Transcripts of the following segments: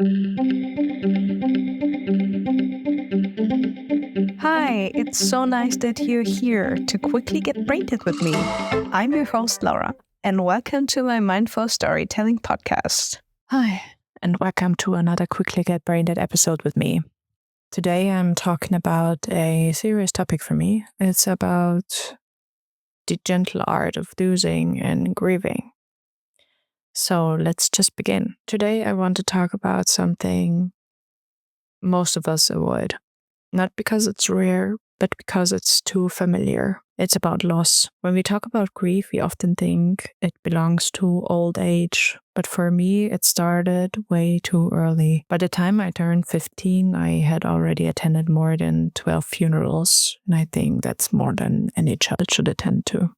Hi, it's so nice that you're here to quickly get brainted with me. I'm your host, Laura, and welcome to my Mindful Storytelling podcast. Hi, and welcome to another Quickly Get Brained episode with me. Today I'm talking about a serious topic for me. It's about the gentle art of losing and grieving. So let's just begin. Today I want to talk about something most of us avoid. Not because it's rare, but because it's too familiar. It's about loss. When we talk about grief, we often think it belongs to old age. But for me, it started way too early. By the time I turned 15, I had already attended more than 12 funerals. And I think that's more than any child should attend to.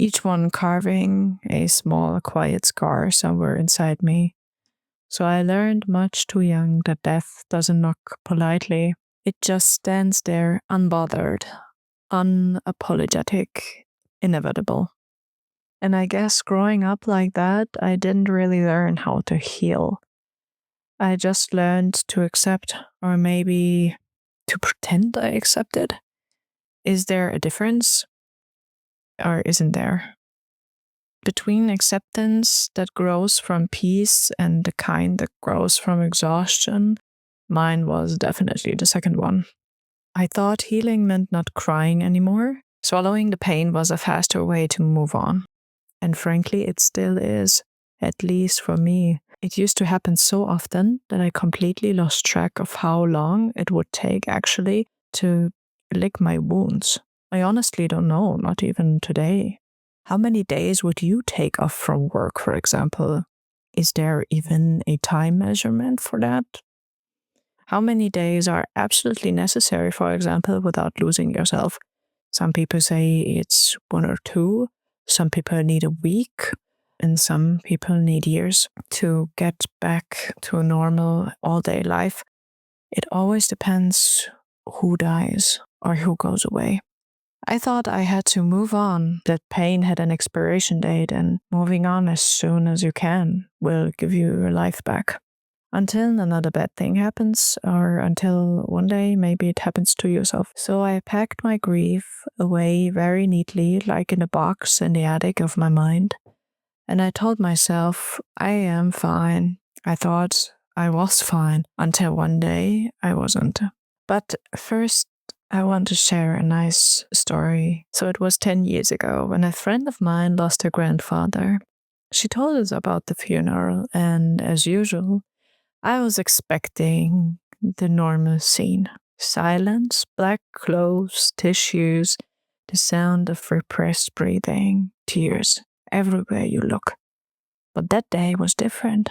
Each one carving a small, quiet scar somewhere inside me. So I learned much too young that death doesn't knock politely. It just stands there unbothered, unapologetic, inevitable. And I guess growing up like that, I didn't really learn how to heal. I just learned to accept, or maybe to pretend I accepted. Is there a difference? Or isn't there? Between acceptance that grows from peace and the kind that grows from exhaustion, mine was definitely the second one. I thought healing meant not crying anymore. Swallowing the pain was a faster way to move on. And frankly, it still is, at least for me. It used to happen so often that I completely lost track of how long it would take actually to lick my wounds. I honestly don't know, not even today. How many days would you take off from work, for example? Is there even a time measurement for that? How many days are absolutely necessary, for example, without losing yourself? Some people say it's 1 or 2. Some people need a week. And some people need years to get back to a normal all-day life. It always depends who dies or who goes away. I thought I had to move on, that pain had an expiration date, and moving on as soon as you can will give you your life back. Until another bad thing happens, or until one day maybe it happens to yourself. So I packed my grief away very neatly, like in a box in the attic of my mind. And I told myself, I am fine. I thought I was fine until one day I wasn't. But first, I want to share a nice story. So it was 10 years ago when a friend of mine lost her grandfather. She told us about the funeral, and as usual, I was expecting the normal scene. Silence, black clothes, tissues, the sound of repressed breathing, tears everywhere you look. But that day was different.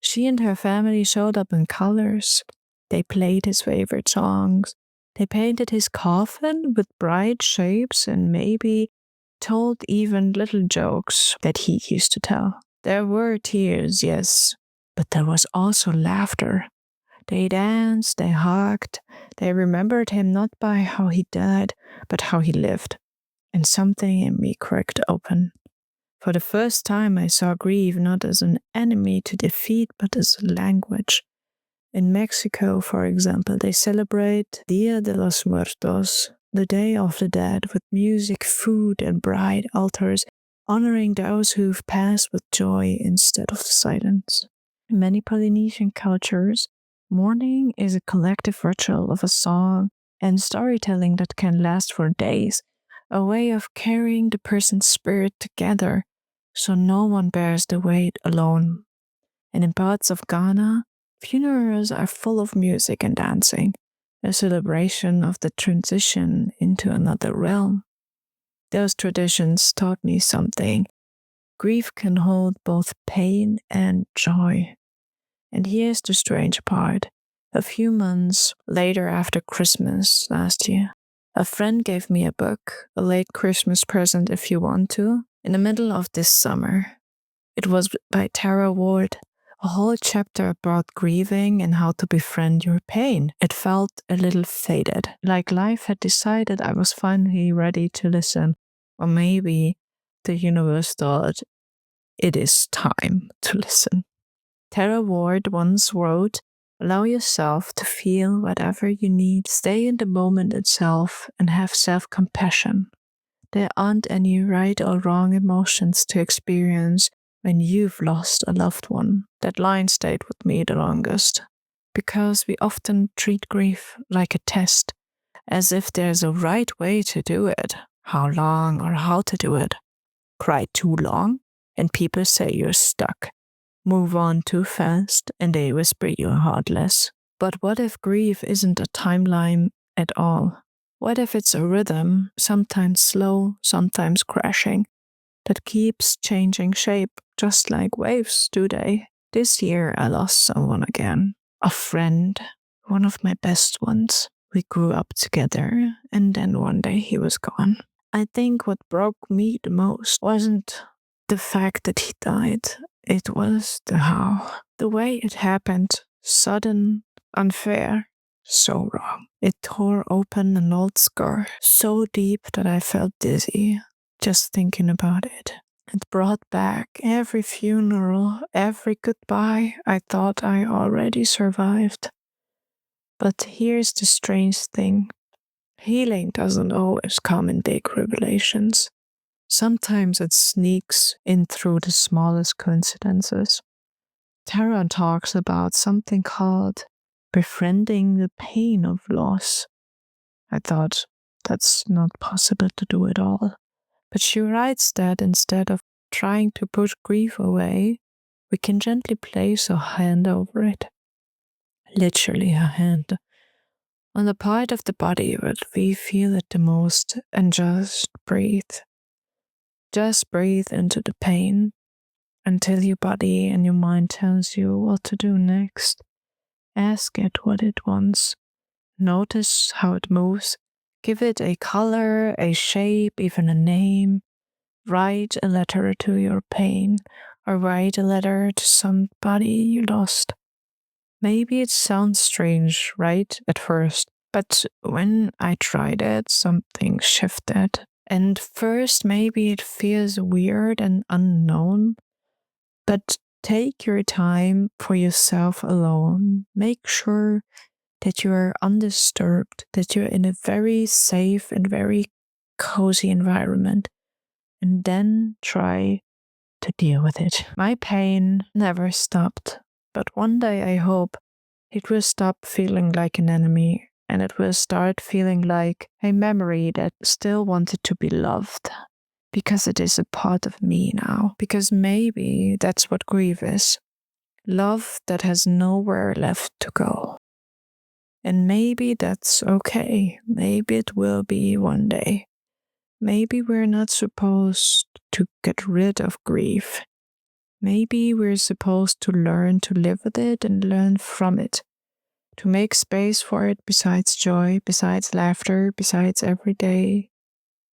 She and her family showed up in colors. They played his favorite songs. They painted his coffin with bright shapes and maybe told even little jokes that he used to tell. There were tears, yes, but there was also laughter. They danced, they hugged, they remembered him not by how he died, but how he lived. And something in me cracked open. For the first time, I saw grief not as an enemy to defeat, but as a language. In Mexico, for example, they celebrate Dia de los Muertos, the Day of the Dead, with music, food, and bright altars, honoring those who've passed with joy instead of silence. In many Polynesian cultures, mourning is a collective ritual of a song and storytelling that can last for days, a way of carrying the person's spirit together so no one bears the weight alone. And in parts of Ghana, funerals are full of music and dancing, a celebration of the transition into another realm. Those traditions taught me something. Grief can hold both pain and joy. And here's the strange part. A few months later, after Christmas last year, a friend gave me a book, a late Christmas present if you want to, in the middle of this summer. It was by Tara Ward, a whole chapter about grieving and how to befriend your pain. It felt a little faded, like life had decided I was finally ready to listen. Or maybe the universe thought it is time to listen. Tara Ward once wrote, "Allow yourself to feel whatever you need. Stay in the moment itself and have self-compassion. There aren't any right or wrong emotions to experience when you've lost a loved one." That line stayed with me the longest, because we often treat grief like a test, as if there's a right way to do it, how long or how to do it. Cry too long, and people say you're stuck. Move on too fast, and they whisper you're heartless. But what if grief isn't a timeline at all? What if it's a rhythm, sometimes slow, sometimes crashing, that keeps changing shape, just like waves, do they? This year I lost someone again. A friend, one of my best ones. We grew up together, and then one day he was gone. I think what broke me the most wasn't the fact that he died. It was the how. The way it happened, sudden, unfair, so wrong. It tore open an old scar so deep that I felt dizzy just thinking about it. It brought back every funeral, every goodbye I thought I already survived. But here's the strange thing. Healing doesn't always come in big revelations. Sometimes it sneaks in through the smallest coincidences. Tara talks about something called befriending the pain of loss. I thought that's not possible to do at all. But she writes that instead of trying to push grief away, we can gently place a hand over it. Literally a hand. On the part of the body where we feel it the most, and just breathe. Just breathe into the pain until your body and your mind tells you what to do next. Ask it what it wants. Notice how it moves. Give it a color, a shape, even a name. Write a letter to your pain, or write a letter to somebody you lost. Maybe it sounds strange, right, at first, but when I tried it, something shifted. And first, maybe it feels weird and unknown, but take your time for yourself alone. Make sure that you are undisturbed, that you're in a very safe and very cozy environment, and then try to deal with it. My pain never stopped, but one day I hope it will stop feeling like an enemy, and it will start feeling like a memory that still wanted to be loved, because it is a part of me now. Because maybe that's what grief is. Love that has nowhere left to go. And maybe that's okay. Maybe it will be one day. Maybe we're not supposed to get rid of grief. Maybe we're supposed to learn to live with it and learn from it. To make space for it besides joy, besides laughter, besides every day,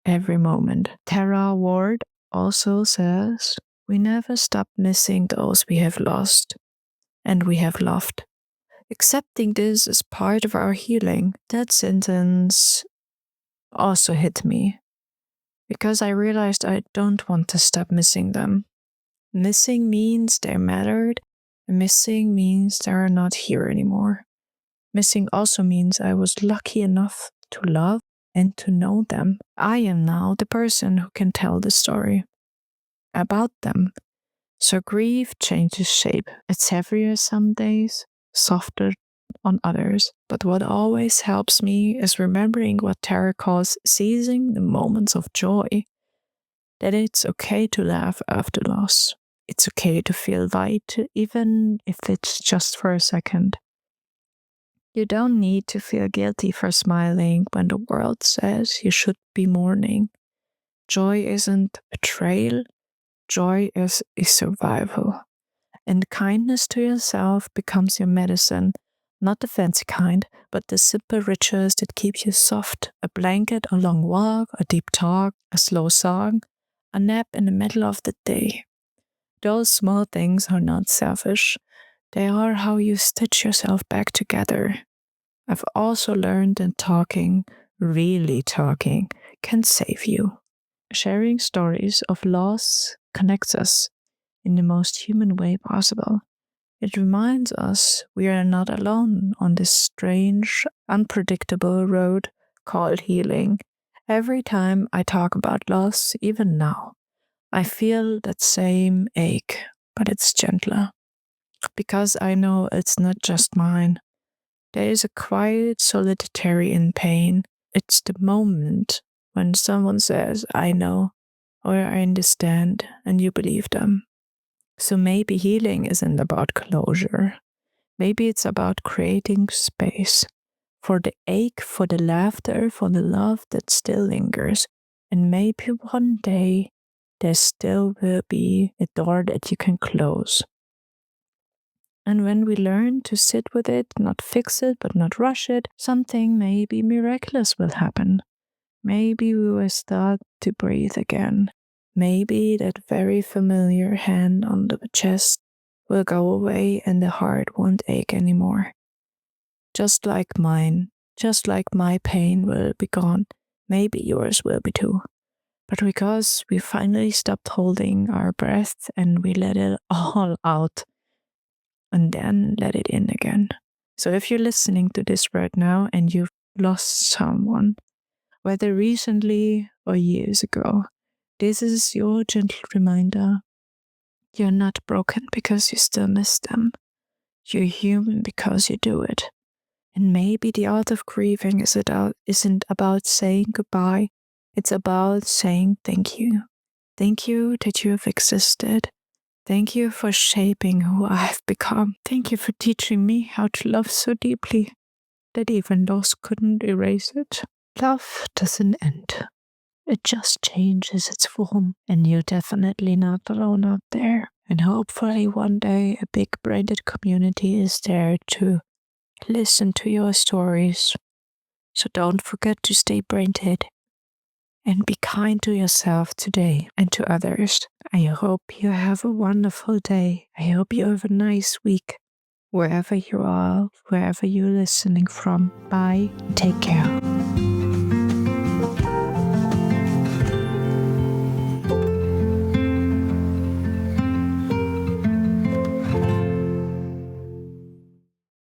every moment. Tara Ward also says, we never stop missing those we have lost and we have loved. Accepting this as part of our healing. That sentence also hit me, because I realized I don't want to stop missing them. Missing means they mattered, and missing means they are not here anymore. Missing also means I was lucky enough to love and to know them. I am now the person who can tell the story about them. So grief changes shape. It's heavier some days, softer on others. But what always helps me is remembering what Tara calls seizing the moments of joy. That it's okay to laugh after loss. It's okay to feel light, even if it's just for a second. You don't need to feel guilty for smiling when the world says you should be mourning. Joy isn't betrayal. Joy is a survival. And kindness to yourself becomes your medicine, not the fancy kind, but the simple rituals that keep you soft. A blanket, a long walk, a deep talk, a slow song, a nap in the middle of the day. Those small things are not selfish. They are how you stitch yourself back together. I've also learned that talking, really talking, can save you. Sharing stories of loss connects us in the most human way possible. It reminds us we are not alone on this strange, unpredictable road called healing. Every time I talk about loss, even now, I feel that same ache, but it's gentler. Because I know it's not just mine. There is a quiet solidarity in pain. It's the moment when someone says, I know, or I understand, and you believe them. So maybe healing isn't about closure. Maybe it's about creating space for the ache, for the laughter, for the love that still lingers. And maybe one day there still will be a door that you can close. And when we learn to sit with it, not fix it, but not rush it, something maybe miraculous will happen. Maybe we will start to breathe again. Maybe that very familiar hand on the chest will go away and the heart won't ache anymore. Just like mine, just like my pain will be gone, maybe yours will be too. But because we finally stopped holding our breath and we let it all out and then let it in again. So if you're listening to this right now and you've lost someone, whether recently or years ago, this is your gentle reminder. You're not broken because you still miss them. You're human because you do it. And maybe the art of grieving isn't about saying goodbye. It's about saying thank you. Thank you that you have existed. Thank you for shaping who I have become. Thank you for teaching me how to love so deeply that even loss couldn't erase it. Love doesn't end. It just changes its form, and you're definitely not alone out there. And hopefully one day a big brainted community is there to listen to your stories. So don't forget to stay brainted and be kind to yourself today and to others. I hope you have a wonderful day. I hope you have a nice week. Wherever you are, wherever you're listening from. Bye. Take care.